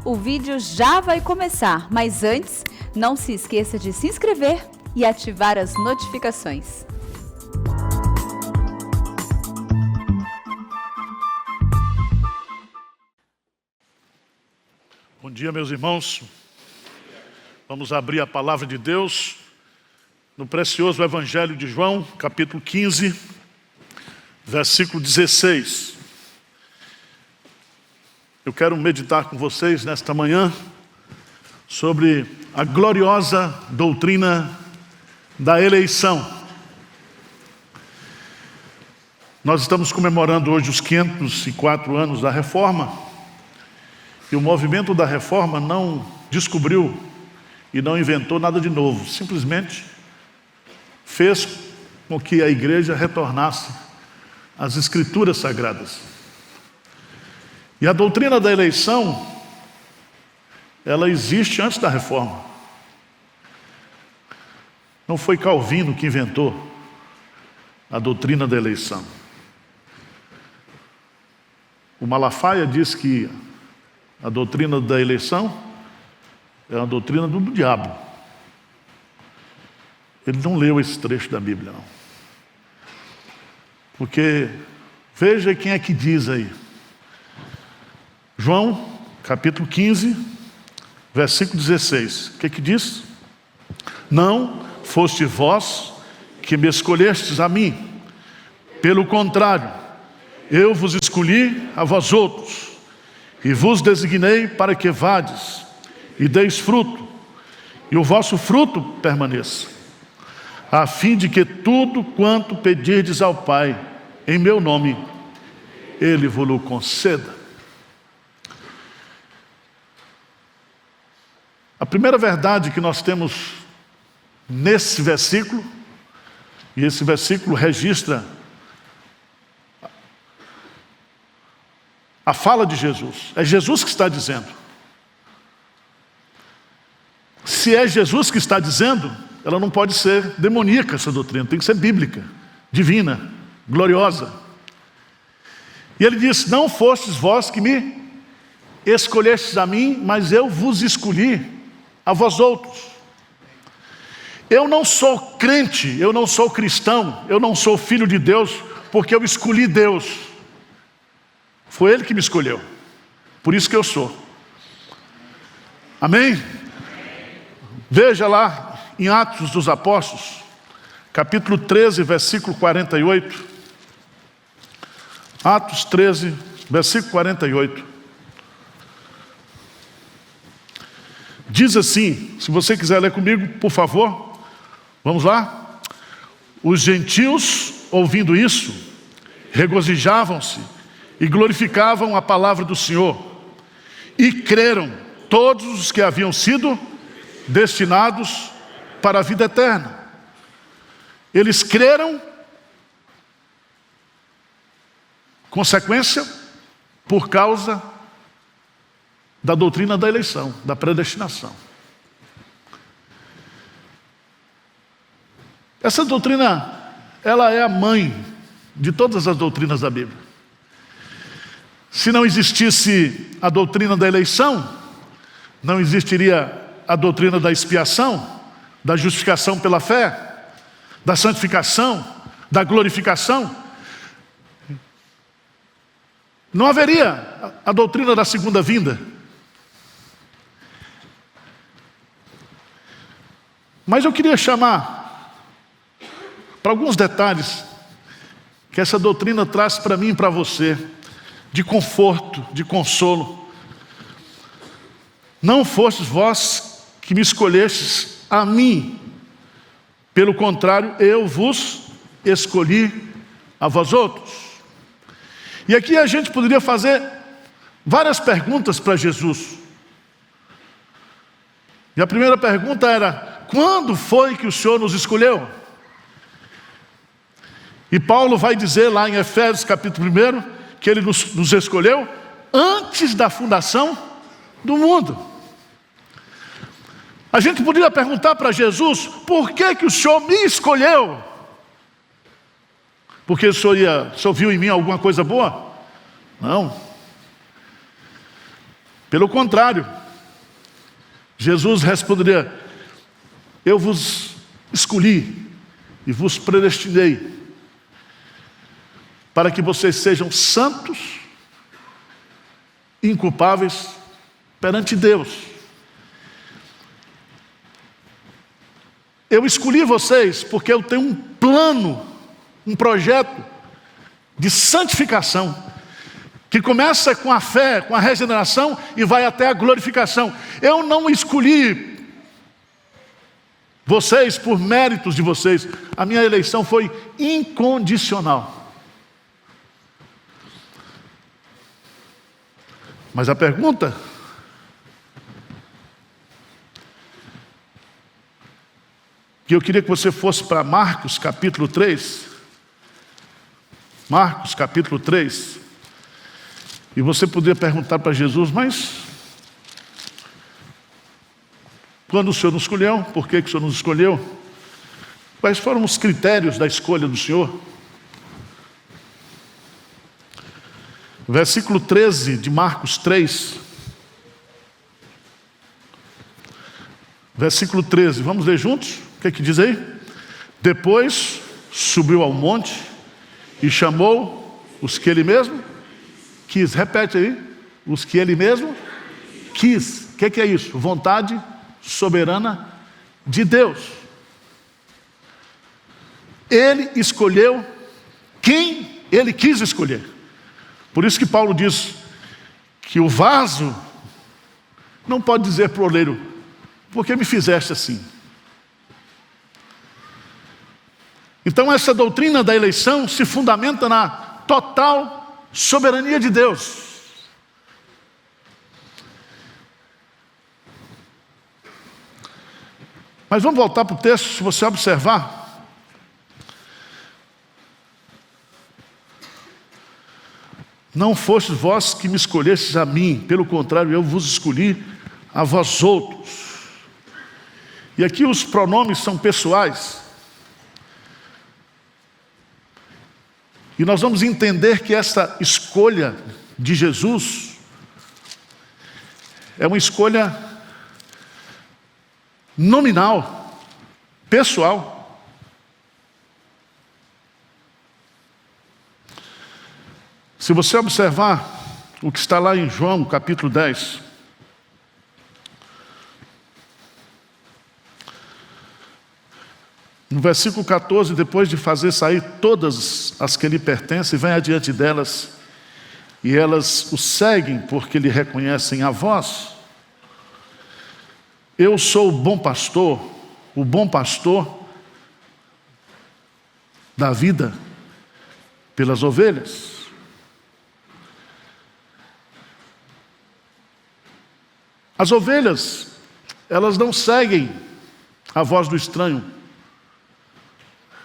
O vídeo já vai começar, mas antes, não se esqueça de se inscrever e ativar as notificações. Bom dia, meus irmãos. Vamos abrir a palavra de Deus no precioso Evangelho de João, capítulo 15, versículo 16. Eu quero meditar com vocês nesta manhã sobre a gloriosa doutrina da eleição. Nós estamos comemorando hoje os 504 anos da Reforma, e o movimento da Reforma não descobriu e não inventou nada de novo, simplesmente fez com que a igreja retornasse às Escrituras Sagradas. E a doutrina da eleição, ela existe antes da Reforma. Não foi Calvino que inventou a doutrina da eleição. O Malafaia diz que a doutrina da eleição é uma doutrina do diabo. Ele não leu esse trecho da Bíblia, não. Porque, veja quem é que diz aí. João, capítulo 15, versículo 16. O que é que diz? Não foste vós que me escolhestes a mim. Pelo contrário, eu vos escolhi a vós outros, e vos designei para que vades e deis fruto, e o vosso fruto permaneça, a fim de que tudo quanto pedirdes ao Pai, em meu nome, Ele vos-lo conceda. A primeira verdade que nós temos nesse versículo, e esse versículo registra a fala de Jesus, é Jesus que está dizendo. Se é Jesus que está dizendo, ela não pode ser demoníaca, essa doutrina, tem que ser bíblica, divina, gloriosa. E ele diz: não fostes vós que me escolhestes a mim, mas eu vos escolhi a vós outros. Eu não sou crente, eu não sou cristão, eu não sou filho de Deus, porque eu escolhi Deus. Foi Ele que me escolheu, por isso que eu sou. Amém? Veja lá em Atos dos Apóstolos, capítulo 13, versículo 48. Atos 13, versículo 48. Diz assim, se você quiser ler comigo, por favor, vamos lá. Os gentios, ouvindo isso, regozijavam-se e glorificavam a palavra do Senhor, e creram todos os que haviam sido destinados para a vida eterna. Eles creram, consequência, por causa da doutrina da eleição, da predestinação. Essa doutrina, ela é a mãe de todas as doutrinas da Bíblia. Se não existisse a doutrina da eleição, não existiria a doutrina da expiação, da justificação pela fé, da santificação, da glorificação. Não haveria a doutrina da segunda vinda. Mas eu queria chamar para alguns detalhes que essa doutrina traz para mim e para você, de conforto, de consolo. Não fostes vós que me escolhestes a mim, pelo contrário, eu vos escolhi a vós outros. E aqui a gente poderia fazer várias perguntas para Jesus. E a primeira pergunta era: quando foi que o Senhor nos escolheu? E Paulo vai dizer lá em Efésios capítulo 1, que Ele nos escolheu antes da fundação do mundo. A gente poderia perguntar para Jesus: por que que o Senhor me escolheu? Porque o Senhor viu em mim alguma coisa boa? Não. Pelo contrário, Jesus responderia: eu vos escolhi e vos predestinei para que vocês sejam santos, inculpáveis perante Deus. Eu escolhi vocês porque eu tenho um plano, um projeto de santificação, que começa com a fé, com a regeneração e vai até a glorificação. Eu não escolhi vocês por méritos de vocês. A minha eleição foi incondicional. Mas a pergunta que eu queria que você fosse para Marcos capítulo 3. Marcos capítulo 3. E você poderia perguntar para Jesus: mas quando o Senhor nos escolheu? Por que o Senhor nos escolheu? Quais foram os critérios da escolha do Senhor? Versículo 13 de Marcos 3. Versículo 13, vamos ler juntos? O que é que diz aí? Depois subiu ao monte e chamou os que ele mesmo quis. Repete aí. Os que ele mesmo quis. O que é isso? Vontade soberana de Deus. Ele escolheu quem ele quis escolher. Por isso que Paulo diz que o vaso não pode dizer para o oleiro: por que me fizeste assim? Então essa doutrina da eleição se fundamenta na total soberania de Deus. Mas vamos voltar para o texto. Se você observar, não fostes vós que me escolhestes a mim, pelo contrário, eu vos escolhi a vós outros. E aqui os pronomes são pessoais. E nós vamos entender que essa escolha de Jesus é uma escolha nominal, pessoal. Se você observar o que está lá em João, capítulo 10, no versículo 14, depois de fazer sair todas as que lhe pertencem, vem adiante delas, e elas o seguem porque lhe reconhecem a voz. Eu sou o bom pastor da vida pelas ovelhas. As ovelhas, elas não seguem a voz do estranho.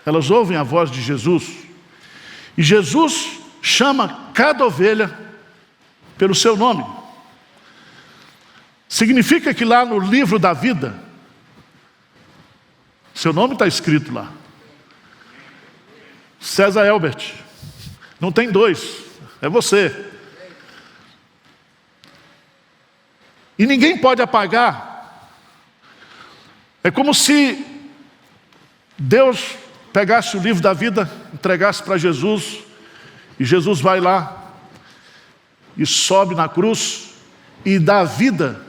Elas ouvem a voz de Jesus. E Jesus chama cada ovelha pelo seu nome. Significa que lá no livro da vida, seu nome está escrito lá. César Elbert. Não tem dois, é você. E ninguém pode apagar. É como se Deus pegasse o livro da vida, entregasse para Jesus, e Jesus vai lá e sobe na cruz e dá a vida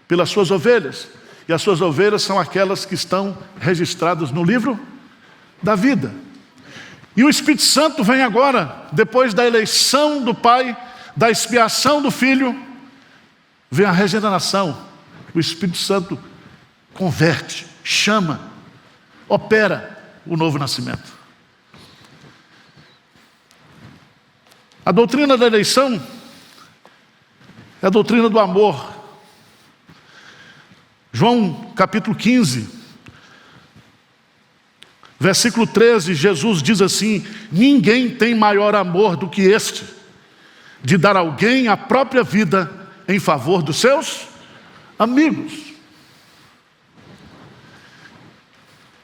pelas suas ovelhas. E as suas ovelhas são aquelas que estão registradas no livro da vida. E o Espírito Santo vem agora, depois da eleição do Pai, da expiação do Filho, vem a regeneração. O Espírito Santo converte, chama, opera o novo nascimento. A doutrina da eleição é a doutrina do amor. João capítulo 15, versículo 13, Jesus diz assim: ninguém tem maior amor do que este, de dar a alguém a própria vida em favor dos seus amigos.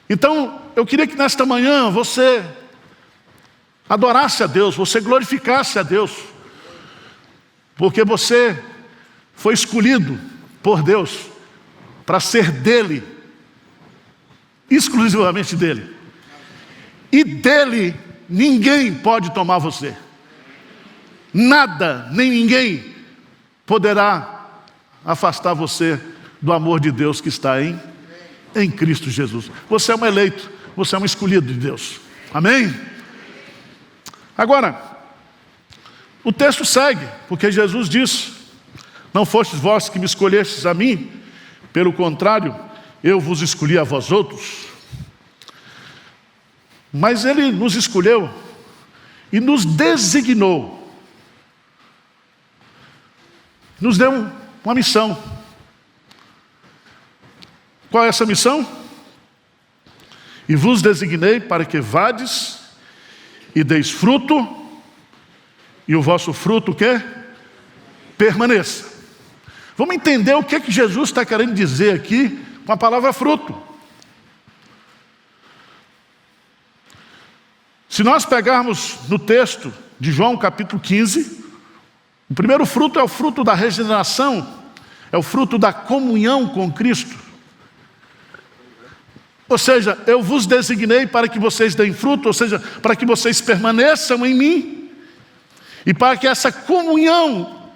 Então, eu queria que nesta manhã você adorasse a Deus, você glorificasse a Deus, porque você foi escolhido por Deus para ser dele, exclusivamente dele. E dele ninguém pode tomar você. Nada, nem ninguém poderá afastar você do amor de Deus que está em Cristo Jesus. Você é um eleito, você é um escolhido de Deus. Amém? Agora, o texto segue, porque Jesus diz: não fostes vós que me escolhestes a mim, pelo contrário, eu vos escolhi a vós outros. Mas Ele nos escolheu e nos designou, nos deu uma missão. Qual é essa missão? E vos designei para que vades e deis fruto, e o vosso fruto o quê? Permaneça. Vamos entender o que Jesus está querendo dizer aqui com a palavra fruto. Se nós pegarmos no texto de João capítulo 15, o primeiro fruto é o fruto da regeneração, é o fruto da comunhão com Cristo. Ou seja, eu vos designei para que vocês deem fruto, ou seja, para que vocês permaneçam em mim, e para que essa comunhão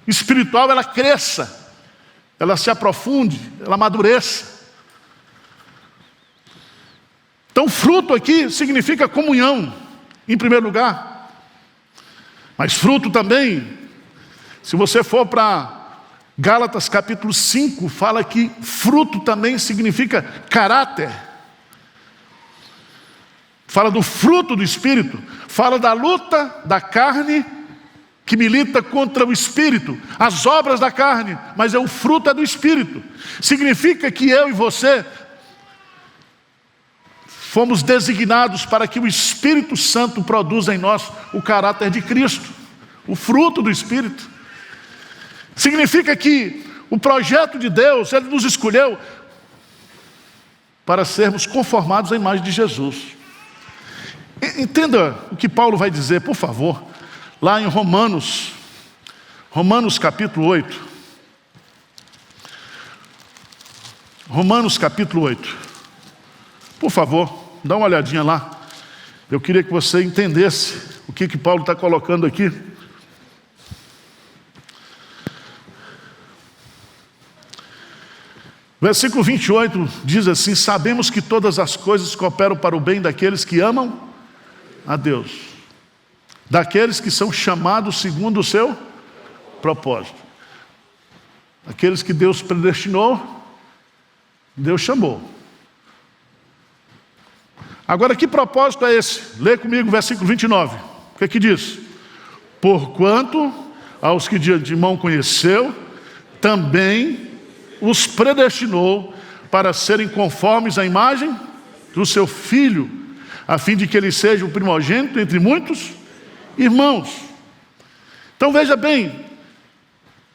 espiritual ela cresça, ela se aprofunde, ela amadureça. Então, fruto aqui significa comunhão, em primeiro lugar. Mas fruto também, se você for para Gálatas capítulo 5, fala que fruto também significa caráter. Fala do fruto do Espírito, fala da luta da carne que milita contra o Espírito, as obras da carne, mas o fruto é do Espírito. Significa que eu e você fomos designados para que o Espírito Santo produza em nós o caráter de Cristo, o fruto do Espírito. Significa que o projeto de Deus, Ele nos escolheu para sermos conformados à imagem de Jesus. Entenda o que Paulo vai dizer, por favor, lá em Romanos capítulo 8. Romanos capítulo 8. Por favor, dá uma olhadinha lá. Eu queria que você entendesse o que Paulo está colocando aqui. Versículo 28 diz assim: sabemos que todas as coisas cooperam para o bem daqueles que amam a Deus, daqueles que são chamados segundo o seu propósito. Aqueles que Deus predestinou, Deus chamou. Agora, que propósito é esse? Lê comigo o versículo 29. O que é que diz? Porquanto aos que de antemão conheceu, também os predestinou para serem conformes à imagem do seu Filho, a fim de que ele seja o primogênito entre muitos irmãos. Então veja bem,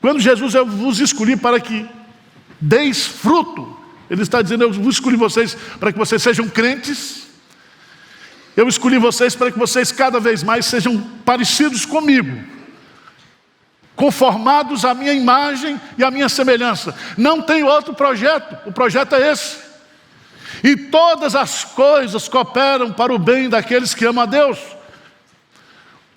quando Jesus: eu vos escolhi para que deis fruto, Ele está dizendo: eu vos escolhi vocês para que vocês sejam crentes. Eu escolhi vocês para que vocês cada vez mais sejam parecidos comigo, conformados à minha imagem e à minha semelhança. Não tem outro projeto, o projeto é esse. E todas as coisas cooperam para o bem daqueles que amam a Deus.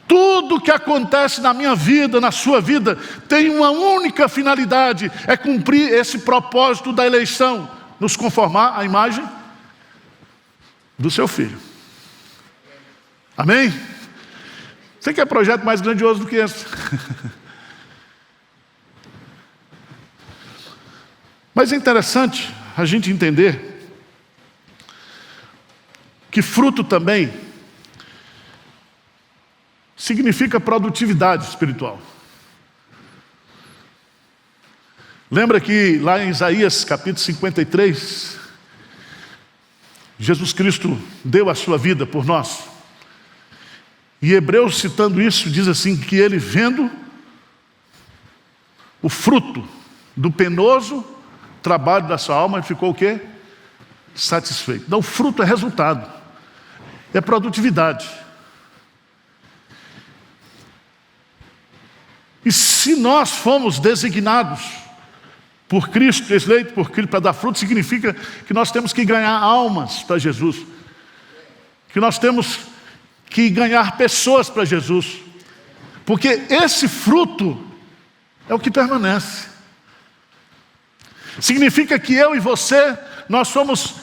Tudo que acontece na minha vida, na sua vida, tem uma única finalidade: é cumprir esse propósito da eleição, nos conformar à imagem do seu Filho. Amém? Você quer projeto mais grandioso do que esse? Mas é interessante a gente entender que fruto também significa produtividade espiritual. Lembra que lá em Isaías capítulo 53, Jesus Cristo deu a sua vida por nós. E Hebreus, citando isso, diz assim, que ele, vendo o fruto do penoso trabalho da sua alma, ficou o quê? Satisfeito. Então, o fruto é resultado, é produtividade. E se se nós fomos designados por Cristo, eleitos por Cristo para dar fruto, significa que nós temos que ganhar almas para Jesus, que nós temos que ganhar pessoas para Jesus, porque esse fruto é o que permanece. Significa que eu e você, nós somos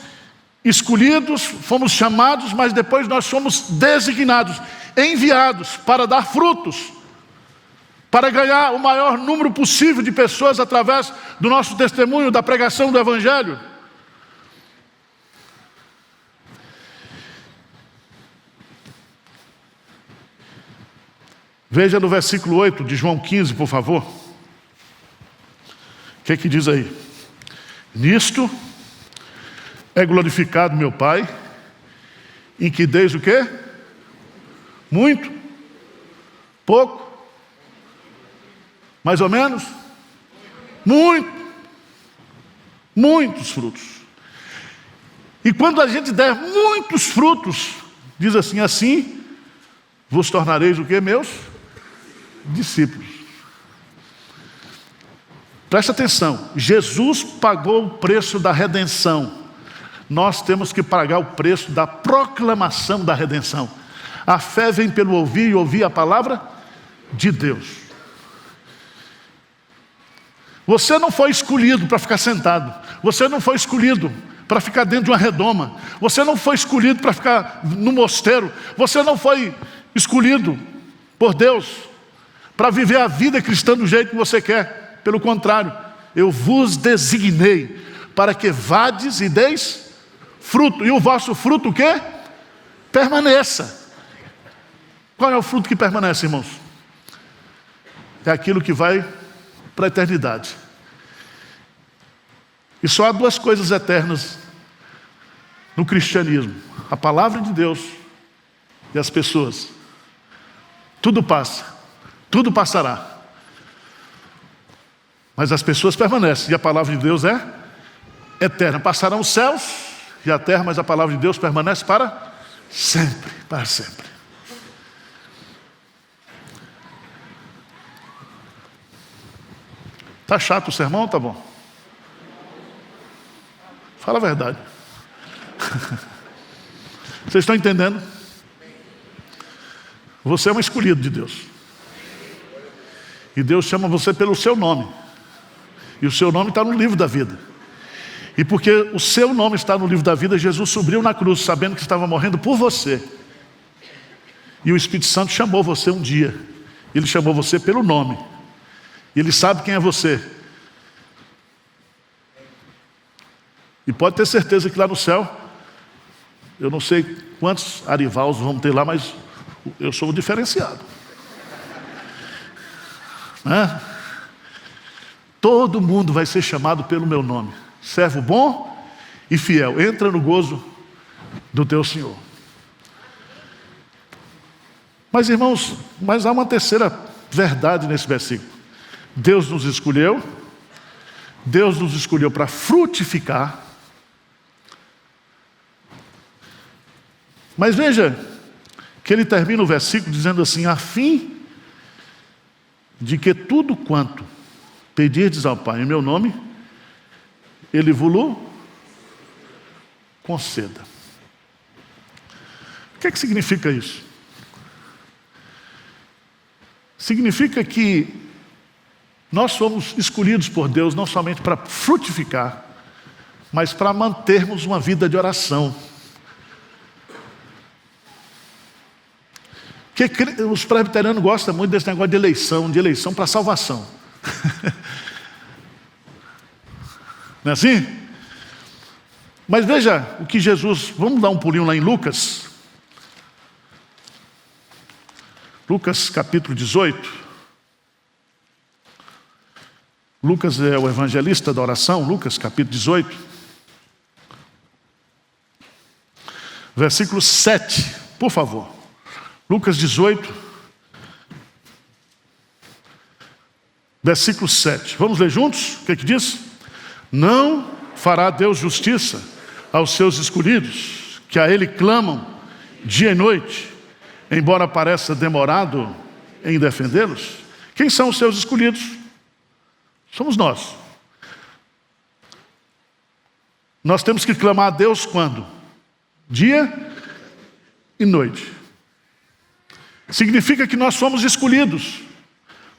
escolhidos, fomos chamados, mas depois nós somos designados, enviados para dar frutos, para ganhar o maior número possível de pessoas através do nosso testemunho, da pregação do Evangelho. Veja no versículo 8 de João 15, por favor. O que é que diz aí? Nisto é glorificado meu Pai, em que deis o quê? Muito? Pouco? Mais ou menos? Muito. Muitos frutos. E quando a gente der muitos frutos, diz assim, assim vos tornareis o quê, meus discípulos. Presta atenção, Jesus pagou o preço da redenção. Nós temos que pagar o preço da proclamação da redenção. A fé vem pelo ouvir e ouvir a palavra de Deus. Você não foi escolhido para ficar sentado. Você não foi escolhido para ficar dentro de uma redoma. Você não foi escolhido para ficar no mosteiro. Você não foi escolhido por Deus para viver a vida cristã do jeito que você quer. Pelo contrário, eu vos designei para que vades e deis fruto. E o vosso fruto o quê? Permaneça. Qual é o fruto que permanece, irmãos? É aquilo que vai para a eternidade. E só há duas coisas eternas no cristianismo: a palavra de Deus e as pessoas. Tudo passa, tudo passará, mas as pessoas permanecem, e a palavra de Deus é eterna. Passarão os céus e a terra, mas a palavra de Deus permanece para sempre, para sempre. Tá chato o sermão? Tá bom. Fala a verdade. Vocês estão entendendo? Você é um escolhido de Deus. E Deus chama você pelo seu nome. E o seu nome está no livro da vida. E porque o seu nome está no livro da vida, Jesus subiu na cruz, sabendo que estava morrendo por você. E o Espírito Santo chamou você um dia. Ele chamou você pelo nome. E Ele sabe quem é você. E pode ter certeza que lá no céu, eu não sei quantos Arivals vão ter lá, mas eu sou o diferenciado. Né? Todo mundo vai ser chamado pelo meu nome. Servo bom e fiel. Entra no gozo do teu Senhor. Mas, irmãos, há uma terceira verdade nesse versículo. Deus nos escolheu para frutificar. Mas veja que ele termina o versículo dizendo assim: a fim de que tudo quanto pedirdes ao Pai em meu nome, Ele vos conceda. O que é que significa isso? Significa que nós somos escolhidos por Deus não somente para frutificar, mas para mantermos uma vida de oração. Porque os presbiterianos gostam muito desse negócio de eleição para salvação. Não é assim? Mas veja o que Jesus... Vamos dar um pulinho lá em Lucas. Lucas capítulo 18. Lucas é o evangelista da oração. Lucas capítulo 18. Versículo 7, por favor. Lucas 18, versículo 7. Vamos ler juntos? O que é que diz? Não fará Deus justiça aos seus escolhidos, que a Ele clamam dia e noite, embora pareça demorado em defendê-los? Quem são os seus escolhidos? Somos nós. Nós temos que clamar a Deus quando? Dia e noite. Significa que nós somos escolhidos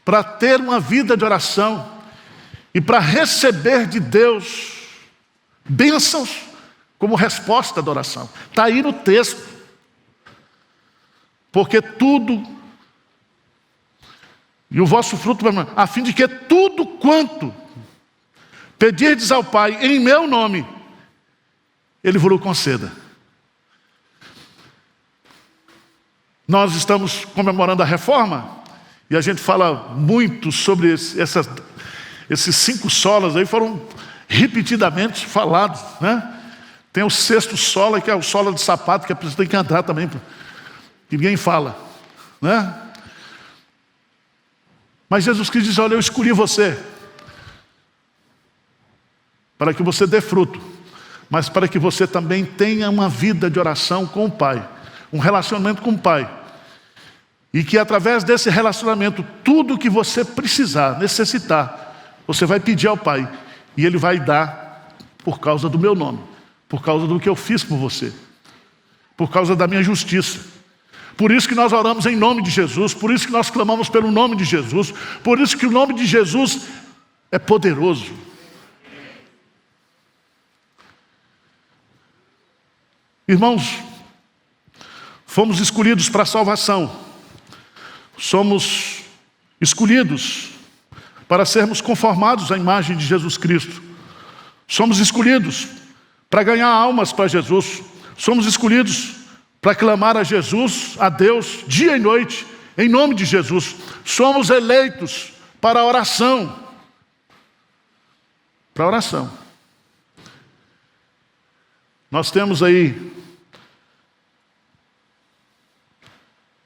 para ter uma vida de oração e para receber de Deus bênçãos como resposta da oração. Está aí no texto. Porque tudo, e o vosso fruto, a fim de que tudo quanto pedirdes ao Pai em meu nome, Ele vos conceda. Nós estamos comemorando a reforma, e a gente fala muito sobre esses 5 solas aí, foram repetidamente falados, né? Tem o 6º sola, que é o sola de sapato, que a pessoa tem que andar também, que ninguém fala, né? Mas Jesus Cristo diz: olha, eu escolhi você para que você dê fruto, mas para que você também tenha uma vida de oração com o Pai, um relacionamento com o Pai, e que através desse relacionamento, tudo que você precisar, necessitar, você vai pedir ao Pai, e Ele vai dar por causa do meu nome, por causa do que eu fiz por você, por causa da minha justiça. Por isso que nós oramos em nome de Jesus, por isso que nós clamamos pelo nome de Jesus, por isso que o nome de Jesus é poderoso. Irmãos, fomos escolhidos para a salvação, somos escolhidos para sermos conformados à imagem de Jesus Cristo, somos escolhidos para ganhar almas para Jesus, somos escolhidos para clamar a Jesus, a Deus, dia e noite, em nome de Jesus. Somos eleitos para a oração. Para a oração. Nós temos aí,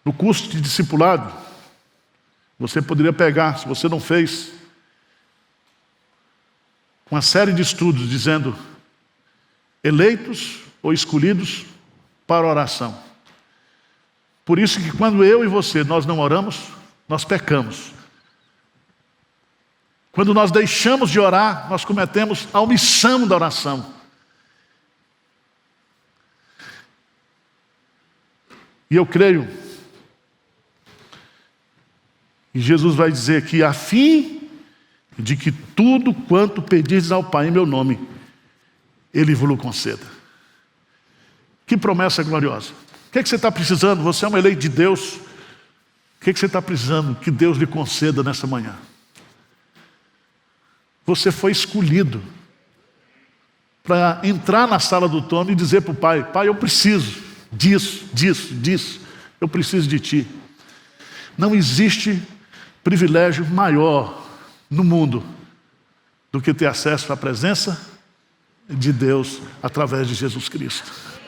no curso de discipulado, você poderia pegar, se você não fez, uma série de estudos dizendo eleitos ou escolhidos para a oração. Por isso que quando eu e você, nós não oramos, nós pecamos. Quando nós deixamos de orar, nós cometemos a omissão da oração. E eu creio, e Jesus vai dizer aqui, a fim de que tudo quanto pedires ao Pai em meu nome, Ele vos conceda. Que promessa gloriosa. O que você está precisando? Você é um eleito de Deus. O que você está precisando que Deus lhe conceda nessa manhã? Você foi escolhido para entrar na sala do trono e dizer para o Pai: Pai, eu preciso disso. Eu preciso de Ti. Não existe privilégio maior no mundo do que ter acesso à presença de Deus através de Jesus Cristo.